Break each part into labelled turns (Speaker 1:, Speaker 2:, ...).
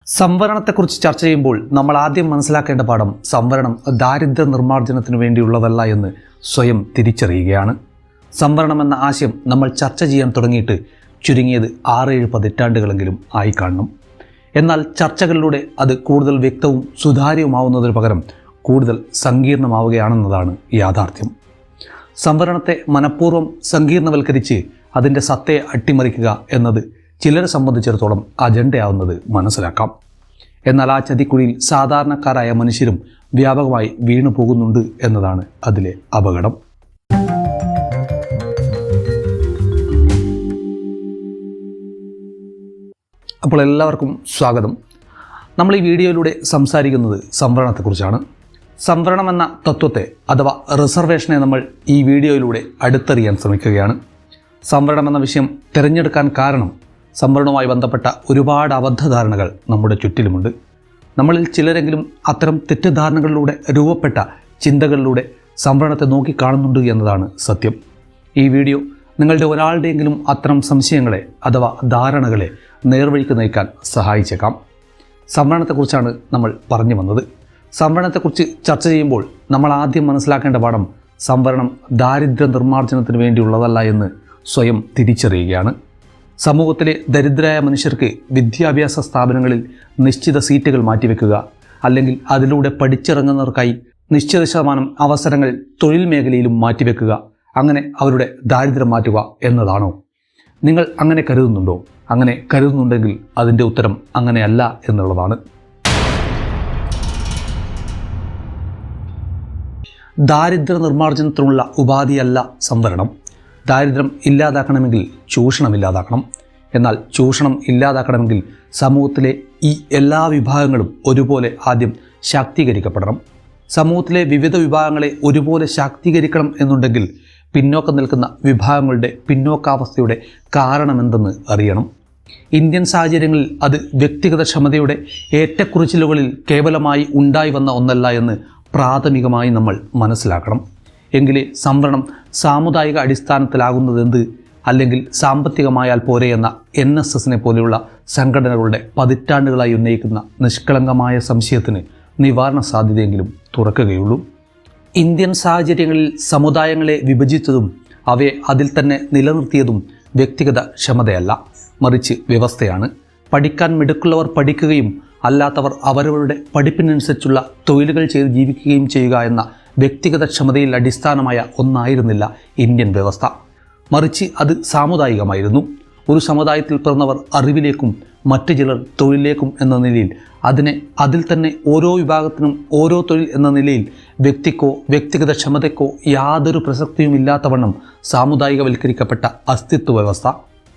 Speaker 1: സംവരണത്തെക്കുറിച്ച് ചർച്ച ചെയ്യുമ്പോൾ നമ്മൾ ആദ്യം മനസ്സിലാക്കേണ്ട പാഠം സംവരണം ദാരിദ്ര്യ നിർമ്മാർജ്ജനത്തിനു വേണ്ടിയുള്ളതല്ല എന്ന് സ്വയം തിരിച്ചറിയുകയാണ്. സംവരണം എന്ന ആശയം നമ്മൾ ചർച്ച ചെയ്യാൻ തുടങ്ങിയിട്ട് ചുരുങ്ങിയത് 6-7 പതിറ്റാണ്ടുകളെങ്കിലും ആയി കാണണം. എന്നാൽ ചർച്ചകളിലൂടെ അത് കൂടുതൽ വ്യക്തവും സുതാര്യവുമാവുന്നതിന് പകരം കൂടുതൽ സങ്കീർണമാവുകയാണെന്നതാണ് യാഥാർത്ഥ്യം. സംവരണത്തെ മനഃപൂർവ്വം സങ്കീർണവൽക്കരിച്ച് അതിൻ്റെ സത്തയെ അട്ടിമറിക്കുക എന്നത് ചിലരെ സംബന്ധിച്ചിടത്തോളം അജണ്ടയാവുന്നത് മനസ്സിലാക്കാം. എന്നാൽ ആ ചതിക്കുഴിയിൽ സാധാരണക്കാരായ മനുഷ്യരും വ്യാപകമായി വീണു പോകുന്നുണ്ട് എന്നതാണ് അതിലെ അപകടം. അപ്പോൾ എല്ലാവർക്കും സ്വാഗതം. നമ്മൾ ഈ വീഡിയോയിലൂടെ സംസാരിക്കുന്നത് സംവരണത്തെക്കുറിച്ചാണ്. സംവരണം എന്ന തത്വത്തെ അഥവാ റിസർവേഷനെ നമ്മൾ ഈ വീഡിയോയിലൂടെ അടുത്തറിയാൻ ശ്രമിക്കുകയാണ്. സംവരണം എന്ന വിഷയം തിരഞ്ഞെടുക്കാൻ കാരണം സംവരണവുമായി ബന്ധപ്പെട്ട ഒരുപാട് അബദ്ധധാരണകൾ നമ്മുടെ ചുറ്റിലുമുണ്ട്. നമ്മളിൽ ചിലരെങ്കിലും അത്തരം തെറ്റിദ്ധാരണകളിലൂടെ രൂപപ്പെട്ട ചിന്തകളിലൂടെ സംവരണത്തെ നോക്കിക്കാണുന്നുണ്ട് എന്നതാണ് സത്യം. ഈ വീഡിയോ നിങ്ങളുടെ ഒരാളുടെയെങ്കിലും അത്തരം സംശയങ്ങളെ അഥവാ ധാരണകളെ നേർവഴിക്ക് നയിക്കാൻ സഹായിച്ചേക്കാം. സംവരണത്തെക്കുറിച്ചാണ് നമ്മൾ പറഞ്ഞു വന്നത്. സംവരണത്തെക്കുറിച്ച് ചർച്ച ചെയ്യുമ്പോൾ നമ്മൾ ആദ്യം മനസ്സിലാക്കേണ്ട പാഠം സംവരണം ദാരിദ്ര്യ നിർമ്മാർജ്ജനത്തിന് വേണ്ടിയുള്ളതല്ല എന്ന് സ്വയം തിരിച്ചറിയുകയാണ്. സമൂഹത്തിലെ ദരിദ്രരായ മനുഷ്യർക്ക് വിദ്യാഭ്യാസ സ്ഥാപനങ്ങളിൽ നിശ്ചിത സീറ്റുകൾ മാറ്റിവെക്കുക, അല്ലെങ്കിൽ അതിലൂടെ പഠിച്ചിറങ്ങുന്നവർക്കായി നിശ്ചിത ശതമാനം അവസരങ്ങൾ തൊഴിൽ മേഖലയിലും മാറ്റിവെക്കുക, അങ്ങനെ അവരുടെ ദാരിദ്ര്യം മാറ്റുക എന്നതാണോ? നിങ്ങൾ അങ്ങനെ കരുതുന്നുണ്ടോ? അങ്ങനെ കരുതുന്നുണ്ടെങ്കിൽ അതിൻ്റെ ഉത്തരം അങ്ങനെയല്ല എന്നുള്ളതാണ്. ദാരിദ്ര്യ നിർമ്മാർജ്ജനത്തിനുള്ള ഉപാധിയല്ല സംവരണം. ദാരിദ്ര്യം ഇല്ലാതാക്കണമെങ്കിൽ ചൂഷണം ഇല്ലാതാക്കണം. എന്നാൽ ചൂഷണം ഇല്ലാതാക്കണമെങ്കിൽ സമൂഹത്തിലെ ഈ എല്ലാ വിഭാഗങ്ങളും ഒരുപോലെ ആദ്യം ശാക്തീകരിക്കപ്പെടണം. സമൂഹത്തിലെ വിവിധ വിഭാഗങ്ങളെ ഒരുപോലെ ശാക്തീകരിക്കണം എന്നുണ്ടെങ്കിൽ പിന്നോക്കം നിൽക്കുന്ന വിഭാഗങ്ങളുടെ പിന്നോക്കാവസ്ഥയുടെ കാരണമെന്തെന്ന് അറിയണം. ഇന്ത്യൻ സാഹചര്യങ്ങളിൽ അത് വ്യക്തിഗത ക്ഷമതയുടെ ഏറ്റക്കുറിച്ചിലുകളിൽ കേവലമായി ഉണ്ടായി വന്ന ഒന്നല്ല എന്ന് പ്രാഥമികമായി നമ്മൾ മനസ്സിലാക്കണം. എങ്കിലേ സംവരണം സാമുദായിക അടിസ്ഥാനത്തിലാകുന്നതെന്ത്, അല്ലെങ്കിൽ സാമ്പത്തികമായാൽ പോരെ എന്ന NSSനെ പോലെയുള്ള സംഘടനകളുടെ പതിറ്റാണ്ടുകളായി ഉന്നയിക്കുന്ന നിഷ്കളങ്കമായ സംശയത്തിന് നിവാരണ സാധ്യതയെങ്കിലും തുറക്കുകയുള്ളൂ. ഇന്ത്യൻ സാഹചര്യങ്ങളിൽ സമുദായങ്ങളെ വിഭജിച്ചതും അവയെ അതിൽ തന്നെ നിലനിർത്തിയതും വ്യക്തിഗത ക്ഷമതയല്ല, മറിച്ച് വ്യവസ്ഥയാണ്. പഠിക്കാൻ മിടുക്കുള്ളവർ പഠിക്കുകയും അല്ലാത്തവർ അവരവരുടെ പഠിപ്പിനനുസരിച്ചുള്ള തൊഴിലുകൾ ചെയ്ത് ജീവിക്കുകയും ചെയ്യുക എന്ന വ്യക്തിഗത ക്ഷമതയിൽ അടിസ്ഥാനമായ ഒന്നായിരുന്നില്ല ഇന്ത്യൻ വ്യവസ്ഥ, മറിച്ച് അത് സാമുദായികമായിരുന്നു. ഒരു സമുദായത്തിൽ പിറന്നവർ അറിവിലേക്കും മറ്റു ചിലർ തൊഴിലിലേക്കും എന്ന നിലയിൽ, അതിൽ തന്നെ ഓരോ വിഭാഗത്തിനും ഓരോ തൊഴിൽ എന്ന നിലയിൽ വ്യക്തിക്കോ വ്യക്തിഗത ക്ഷമതയ്ക്കോ യാതൊരു പ്രസക്തിയുമില്ലാത്തവണ്ണം സാമുദായികവൽക്കരിക്കപ്പെട്ട അസ്തിത്വ വ്യവസ്ഥ,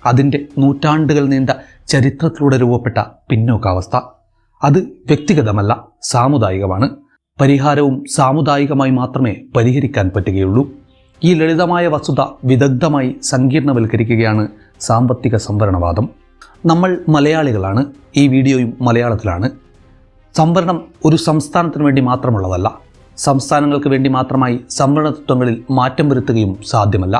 Speaker 1: അതിൻ്റെ നൂറ്റാണ്ടുകൾ നീണ്ട ചരിത്രത്തിലൂടെ രൂപപ്പെട്ട പിന്നോക്കാവസ്ഥ, അത് വ്യക്തിഗതമല്ല, സാമുദായികമാണ്. പരിഹാരവും സാമുദായികമായി മാത്രമേ പരിഹരിക്കാൻ പറ്റുകയുള്ളൂ. ഈ ലളിതമായ വസ്തുത വിദഗ്ധമായി സങ്കീർണവൽക്കരിക്കുകയാണ് സാമ്പത്തിക സംവരണവാദം. നമ്മൾ മലയാളികളാണ്, ഈ വീഡിയോയും മലയാളത്തിലാണ്. സംവരണം ഒരു സംസ്ഥാനത്തിന് വേണ്ടി മാത്രമുള്ളതല്ല. സംസ്ഥാനങ്ങൾക്ക് വേണ്ടി മാത്രമായി സംവരണ തത്വങ്ങളിൽ മാറ്റം വരുത്തുകയും സാധ്യമല്ല.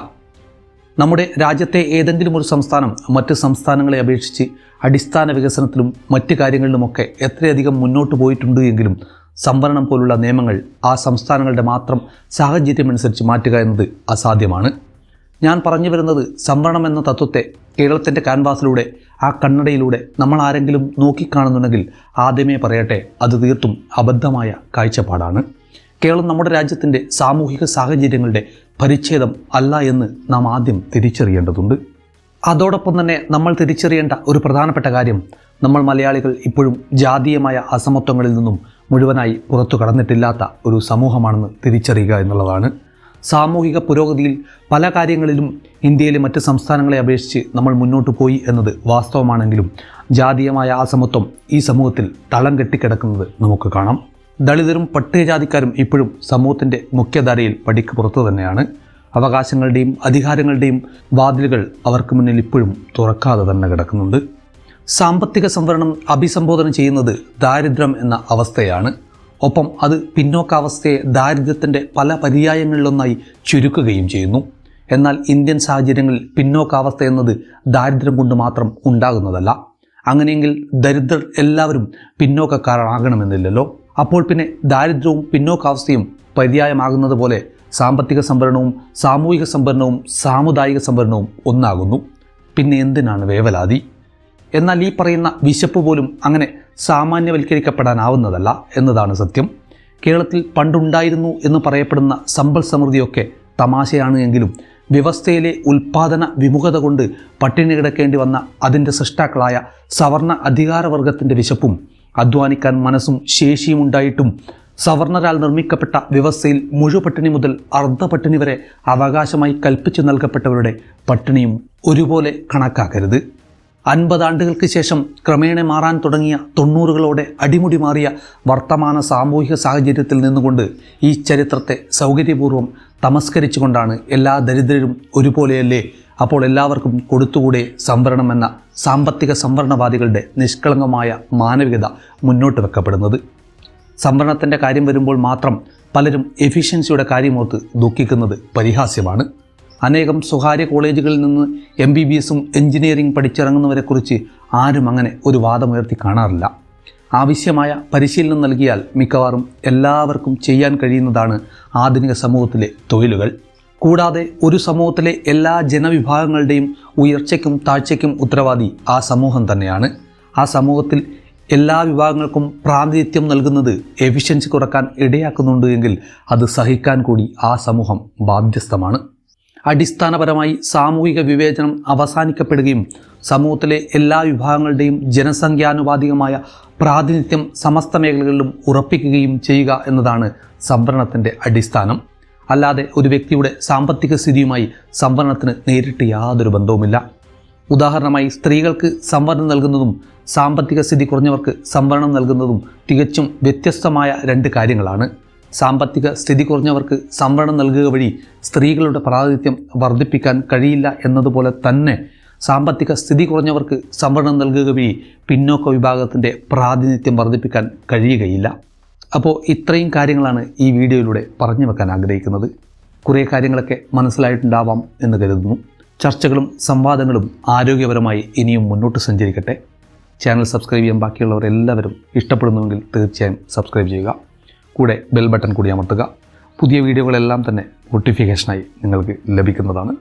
Speaker 1: നമ്മുടെ രാജ്യത്തെ ഏതെങ്കിലും ഒരു സംസ്ഥാനം മറ്റ് സംസ്ഥാനങ്ങളെ അപേക്ഷിച്ച് അടിസ്ഥാന വികസനത്തിലും മറ്റ് കാര്യങ്ങളിലുമൊക്കെ എത്രയധികം മുന്നോട്ട് പോയിട്ടുണ്ട് എങ്കിലും സംവരണം പോലുള്ള നിയമങ്ങൾ ആ സംസ്ഥാനങ്ങളുടെ മാത്രം സാഹചര്യമനുസരിച്ച് മാറ്റുക എന്നത് അസാധ്യമാണ്. ഞാൻ പറഞ്ഞു വരുന്നത് സംവരണം എന്ന തത്വത്തെ കേരളത്തിൻ്റെ ക്യാൻവാസിലൂടെ, ആ കണ്ണടയിലൂടെ നമ്മൾ ആരെങ്കിലും നോക്കിക്കാണുന്നുണ്ടെങ്കിൽ ആദ്യമേ പറയട്ടെ, അത് തീർത്തും അബദ്ധമായ കാഴ്ചപ്പാടാണ്. കേരളം നമ്മുടെ രാജ്യത്തിൻ്റെ സാമൂഹിക സാഹചര്യങ്ങളുടെ പരിച്ഛേദം അല്ല എന്ന് നാം ആദ്യം തിരിച്ചറിയേണ്ടതുണ്ട്. അതോടൊപ്പം തന്നെ നമ്മൾ തിരിച്ചറിയേണ്ട ഒരു പ്രധാനപ്പെട്ട കാര്യം, നമ്മൾ മലയാളികൾ ഇപ്പോഴും ജാതീയമായ അസമത്വങ്ങളിൽ നിന്നും മുഴുവനായി പുറത്തു കടന്നിട്ടില്ലാത്ത ഒരു സമൂഹമാണെന്ന് തിരിച്ചറിയുക എന്നുള്ളതാണ്. സാമൂഹിക പുരോഗതിയിൽ പല കാര്യങ്ങളിലും ഇന്ത്യയിലെ മറ്റ് സംസ്ഥാനങ്ങളെ അപേക്ഷിച്ച് നമ്മൾ മുന്നോട്ട് പോയി എന്നത് വാസ്തവമാണെങ്കിലും ജാതീയമായ അസമത്വം ഈ സമൂഹത്തിൽ തളം കെട്ടിക്കിടക്കുന്നത് നമുക്ക് കാണാം. ദളിതരും പട്ടികജാതിക്കാരും ഇപ്പോഴും സമൂഹത്തിൻ്റെ മുഖ്യധാരയിൽ പടിക്ക് പുറത്തു തന്നെയാണ്. അവകാശങ്ങളുടെയും അധികാരങ്ങളുടെയും വാതിലുകൾ അവർക്ക് മുന്നിൽ ഇപ്പോഴും തുറക്കാതെ തന്നെ കിടക്കുന്നുണ്ട്. സാമ്പത്തിക സംവരണം അഭിസംബോധന ചെയ്യുന്നത് ദാരിദ്ര്യം എന്ന അവസ്ഥയാണ്. ഒപ്പം അത് പിന്നോക്കാവസ്ഥയെ ദാരിദ്ര്യത്തിൻ്റെ പല പര്യായങ്ങളിലൊന്നായി ചുരുക്കുകയും ചെയ്യുന്നു. എന്നാൽ ഇന്ത്യൻ സാഹചര്യങ്ങളിൽ പിന്നോക്കാവസ്ഥ എന്നത് ദാരിദ്ര്യം കൊണ്ട് മാത്രം ഉണ്ടാകുന്നതല്ല. അങ്ങനെയെങ്കിൽ ദരിദ്രർ എല്ലാവരും പിന്നോക്കക്കാരാകണമെന്നില്ലല്ലോ. അപ്പോൾ പിന്നെ ദാരിദ്ര്യവും പിന്നോക്കാവസ്ഥയും പര്യായമാകുന്നത് പോലെ സാമ്പത്തിക സംവരണവും സാമൂഹിക സംവരണവും സാമുദായിക സംവരണവും ഒന്നാകുന്നു. പിന്നെ എന്തിനാണ് വേവലാതി? എന്നാൽ ഈ പറയുന്ന വിശപ്പ് പോലും അങ്ങനെ സാമാന്യവൽക്കരിക്കപ്പെടാനാവുന്നതല്ല എന്നതാണ് സത്യം. കേരളത്തിൽ പണ്ടുണ്ടായിരുന്നു എന്ന് പറയപ്പെടുന്ന സമ്പൽ സമൃദ്ധിയൊക്കെ തമാശയാണ് എങ്കിലും വ്യവസ്ഥയിലെ ഉൽപ്പാദന വിമുഖത കൊണ്ട് പട്ടിണി കിടക്കേണ്ടി വന്ന അതിൻ്റെ സൃഷ്ടാക്കളായ സവർണ അധികാരവർഗത്തിൻ്റെ വിശപ്പും അധ്വാനിക്കാൻ മനസ്സും ശേഷിയും ഉണ്ടായിട്ടും സവർണരാൽ നിർമ്മിക്കപ്പെട്ട വ്യവസ്ഥയിൽ മുഴുപട്ടിണി മുതൽ അർദ്ധപട്ടിണി വരെ അവകാശമായി കൽപ്പിച്ചു നൽകപ്പെട്ടവരുടെ പട്ടിണിയും ഒരുപോലെ കണക്കാക്കരുത്. 50 ആണ്ടുകൾക്ക് ശേഷം ക്രമേണ മാറാൻ തുടങ്ങിയ 90കളോടെ അടിമുടി മാറിയ വർത്തമാന സാമൂഹിക സാഹചര്യത്തിൽ നിന്നുകൊണ്ട് ഈ ചരിത്രത്തെ സൗകര്യപൂർവ്വം തമസ്കരിച്ചുകൊണ്ടാണ് എല്ലാ ദരിദ്രരും ഒരുപോലെയല്ലേ, അപ്പോൾ എല്ലാവർക്കും കൊടുത്തുകൂടെ സംവരണം എന്ന സാമ്പത്തിക സംവരണവാദികളുടെ നിഷ്കളങ്കമായ മാനവികത മുന്നോട്ട് വെക്കപ്പെടുന്നത്. സംവരണത്തിൻ്റെ കാര്യം വരുമ്പോൾ മാത്രം പലരും എഫിഷ്യൻസിയുടെ കാര്യമോർത്ത് ദുഃഖിക്കുന്നത് പരിഹാസ്യമാണ്. അനേകം സ്വകാര്യ കോളേജുകളിൽ നിന്ന് MBBSഉം എഞ്ചിനീയറിംഗ് പഠിച്ചിറങ്ങുന്നവരെക്കുറിച്ച് ആരും അങ്ങനെ ഒരു വാദമുയർത്തി കാണാറില്ല. ആവശ്യമായ പരിശീലനം നൽകിയാൽ മിക്കവാറും എല്ലാവർക്കും ചെയ്യാൻ കഴിയുന്നതാണ് ആധുനിക സമൂഹത്തിലെ തൊഴിലുകൾ. കൂടാതെ ഒരു സമൂഹത്തിലെ എല്ലാ ജനവിഭാഗങ്ങളുടെയും ഉയർച്ചയ്ക്കും താഴ്ചയ്ക്കും ഉത്തരവാദി ആ സമൂഹം തന്നെയാണ്. ആ സമൂഹത്തിൽ എല്ലാ വിഭാഗങ്ങൾക്കും പ്രാതിനിധ്യം നൽകുന്നത് എഫിഷ്യൻസി കുറക്കാൻ ഇടയാക്കുന്നുണ്ട് എങ്കിൽ അത് സഹിക്കാൻ കൂടി ആ സമൂഹം ബാധ്യസ്ഥമാണ്. അടിസ്ഥാനപരമായി സാമൂഹിക വിവേചനം അവസാനിക്കപ്പെടുകയും സമൂഹത്തിലെ എല്ലാ വിഭാഗങ്ങളുടെയും ജനസംഖ്യാനുപാതികമായ പ്രാതിനിധ്യം സമസ്ത മേഖലകളിലും ഉറപ്പിക്കുകയും ചെയ്യുക എന്നതാണ് സംവരണത്തിൻ്റെ അടിസ്ഥാനം. അല്ലാതെ ഒരു വ്യക്തിയുടെ സാമ്പത്തിക സ്ഥിതിയുമായി സംവരണത്തിന് നേരിട്ട് യാതൊരു ബന്ധവുമില്ല. ഉദാഹരണമായി സ്ത്രീകൾക്ക് സംവരണം നൽകുന്നതും സാമ്പത്തിക സ്ഥിതി കുറഞ്ഞവർക്ക് സംവരണം നൽകുന്നതും തികച്ചും വ്യത്യസ്തമായ 2 കാര്യങ്ങളാണ്. സാമ്പത്തിക സ്ഥിതി കുറഞ്ഞവർക്ക് സംവരണം നൽകുക വഴി സ്ത്രീകളുടെ പ്രാതിനിധ്യം വർദ്ധിപ്പിക്കാൻ കഴിയില്ല എന്നതുപോലെ തന്നെ സാമ്പത്തിക സ്ഥിതി കുറഞ്ഞവർക്ക് സംവരണം നൽകുക വഴി പിന്നോക്ക വിഭാഗത്തിൻ്റെ പ്രാതിനിധ്യം വർദ്ധിപ്പിക്കാൻ കഴിയുകയില്ല. അപ്പോൾ ഇത്രയും കാര്യങ്ങളാണ് ഈ വീഡിയോയിലൂടെ പറഞ്ഞു വെക്കാൻ ആഗ്രഹിക്കുന്നത്. കുറേ കാര്യങ്ങളൊക്കെ മനസ്സിലായിട്ടുണ്ടാവാം എന്ന് കരുതുന്നു. ചർച്ചകളും സംവാദങ്ങളും ആരോഗ്യപരമായി ഇനിയും മുന്നോട്ട് സഞ്ചരിക്കട്ടെ. ചാനൽ സബ്സ്ക്രൈബ് ചെയ്യാൻ ബാക്കിയുള്ളവരെല്ലാവരും ഇഷ്ടപ്പെടുന്നുവെങ്കിൽ തീർച്ചയായും സബ്സ്ക്രൈബ് ചെയ്യുക. കൂടെ ബെൽ ബട്ടൺ കൂടി അമർത്തുക. പുതിയ വീഡിയോകളെല്ലാം തന്നെ നോട്ടിഫിക്കേഷനായി നിങ്ങൾക്ക് ലഭിക്കുന്നതാണ്.